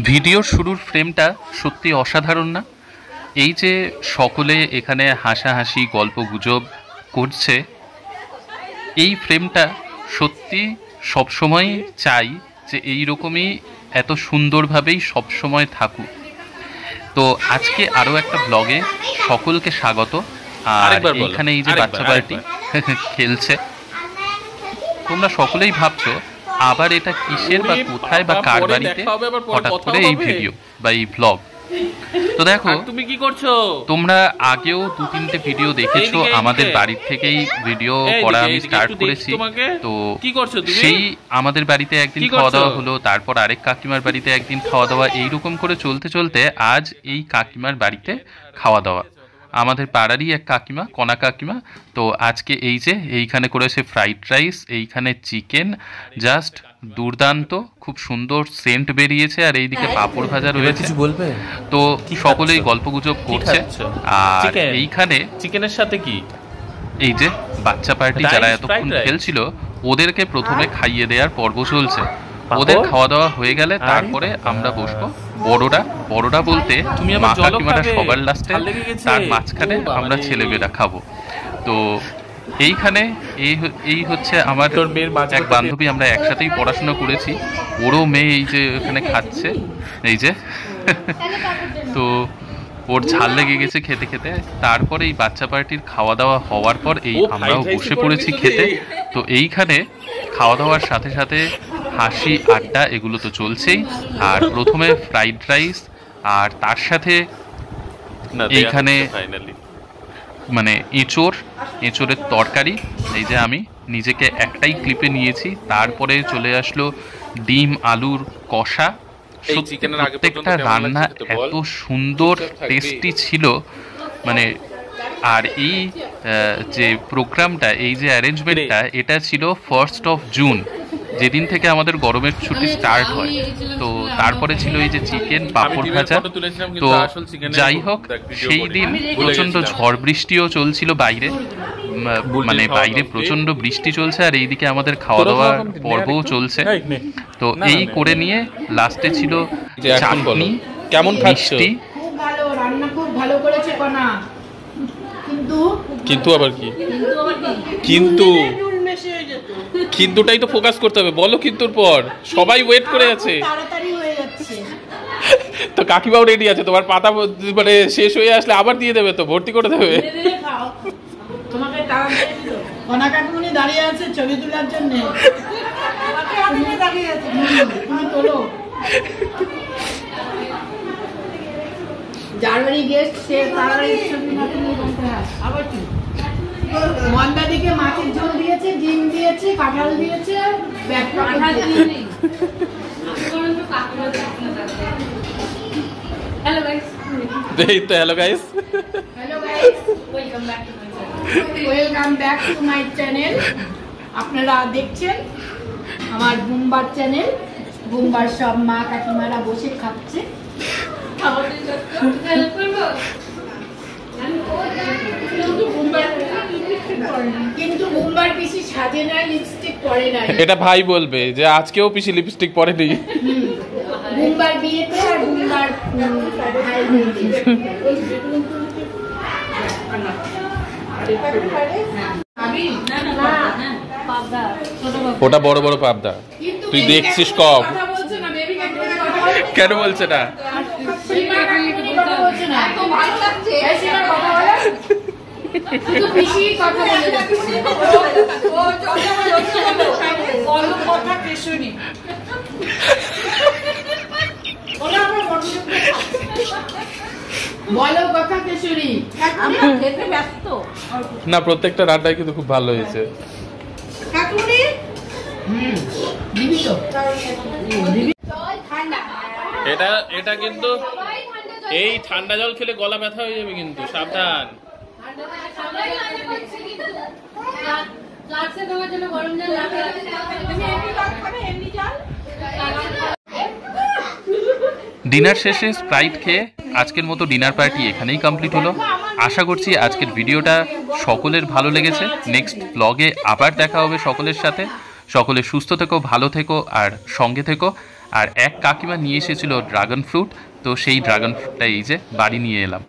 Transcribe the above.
ভিডিওর শুরুর ফ্রেমটা সত্যি অসাধারণ না? এই যে সকলে এখানে হাসাহাসি গল্পগুজব করছে, এই ফ্রেমটা সত্যি সবসময় চাই যে এই রকমই এত সুন্দরভাবেই সবসময় থাকুক। তো আজকে আরও একটা ব্লগে সকলকে স্বাগত। আর এখানে এই যে বাচ্চা পার্টি খেলছে, তোমরা সকলেই ভাবছো আবার এটা কিসের বা কোথায় বা কার বাড়িতে হঠাৎ করে এই ভিডিও বা এই ব্লগ। তো দেখো, তুমি কি করছো? তোমরা আগেও 2-3টে ভিডিও দেখেছো আমাদের বাড়ির থেকেই ভিডিও করা আমি স্টার্ট করেছি। তো কি করছো তুমি? সেই আমাদের বাড়িতে একদিন খাওয়া দাওয়া হলো, তারপর আরেক কাকিমার বাড়িতে একদিন খাওয়া দাওয়া, এইরকম করে চলতে চলতে আজ এই কাকিমার বাড়িতে খাওয়া দাওয়া। আমাদের পাড়ারই এক কাকিমা, কণা কাকিমা। তো আজকে এই যে এইখানে করেছে ফ্রাইড রাইস, এইখানে চিকেন, জাস্ট দুর্দান্ত, খুব সুন্দর সেন্ট বেরিয়েছে। আর এইদিকে পাঁপড় ভাজা রয়েছে। তো সকলেই গল্পগুজব করছে। আর এইখানে চিকেনের সাথে কি, এই যে বাচ্চা পার্টি যারা এতক্ষণ খেলছিল ওদেরকে প্রথমে খাইয়ে দেওয়ার পর্ব চলছে। ওদের খাওয়া দাওয়া হয়ে গেলে তারপরে আমরা বসবো। বড়রা বলতে মা কাকিমারা সবার লাস্টে, তার মাঝখানে আমরা ছেলেমেয়েরা খাবো। তো এইখানে এই হচ্ছে আমার এক বান্ধবী, আমরা একসাথেই পড়াশোনা করেছি, ওরও মেয়ে এই যে এখানে খাচ্ছে, এই যে তো ওর ঝাল লেগে গেছে খেতে খেতে। তারপরে এই বাচ্চা পার্টির খাওয়া দাওয়া হওয়ার পর এই আমরাও বসে পড়েছি খেতে। তো এইখানে খাওয়া দাওয়ার সাথে সাথে হাসি আড্ডা এগুলো তো চলছেই। আর প্রথমে ফ্রাইড রাইস, আর তার সাথে এইখানে মানে এঁচোড়ের তরকারি। এই যে আমি নিজেকে একটাই ক্লিপে নিয়েছি। তারপরে চলে আসলো ডিম আলুর কষা। প্রত্যেকটা রান্না এত সুন্দর টেস্টি ছিল মানে। আর এই যে প্রোগ্রামটা, এই যে অ্যারেঞ্জমেন্টটা, এটা ছিল 1 জুন, যেদিন থেকে আমাদের গরমের ছুটি স্টার্ট হয়। তো তারপরে ছিল এই যে চিকেন, পাঁপড় ভাজা। তো যাই হোক, সেই দিন প্রচণ্ড ঝড় বৃষ্টিও চলছিল বাইরে, মানে বাইরে প্রচণ্ড বৃষ্টি চলছে। আর এইদিকে আমাদের খাওয়া দাওয়ার পর্বও চলছে। তো এই করে নিয়ে লাস্টে ছিল চাটনি, কেমন মিষ্টি। কিন্তু আবার কি কিন্তুটাই তো ফোকাস করতে হবে। বলো কিন্তুর পর সবাই ওয়েট করে আছে। তো কাকিমাও রেডি আছে, তোমার পাতা মানে শেষ হয়ে আসলে আবার দিয়ে দেবে, তো ভর্তি করে দেবে। দাঁড়িয়ে আছে ছবি তোলার জন্য। জার্মানি গেস্ট, সে তাড়াতাড়ি আবার কি মন্দা দিকে মাছের ঝোল দিয়েছে, ডিম দিয়েছে, কাঁঠাল দিয়েছে, hello guys, welcome back to my channel. আপনারা দেখছেন আমার বুমবার চ্যানেল। বুমবার সব মা কাকিমারা বসে খাচ্ছে। কিন্তু বুমবার পিসি সাজে না, লিপস্টিক পরে না। এটা ভাই বলবে যে আজকেও পিসি লিপস্টিক পরেনি। বুমবার বিয়েতে আর বুমবার ভাই ওটা বড় বড় পাবদা, তুই দেখছিস কম। কেন বলছে না? না, প্রত্যেকটা রান্নাই কিন্তু খুব ভালো হয়েছে। এটা কিন্তু এই ঠান্ডা জল খেলে গলা ব্যথা হয়ে যাবে, কিন্তু সাবধান। ডিনার শেষে স্প্রাইট খেয়ে আজকের মতো ডিনার পার্টি এখানেই কমপ্লিট হলো। আশা করছি আজকের ভিডিওটা সকলের ভালো লেগেছে। নেক্সট ব্লগে আবার দেখা হবে সকলের সাথে। সকলে সুস্থ থেকো, ভালো থেকো আর সঙ্গে থেকো। আর এক কাকিমা নিয়ে এসেছিল ড্রাগন ফ্রুট, তো সেই ড্রাগন ফ্রুটটা এই যে বাড়ি নিয়ে এলাম।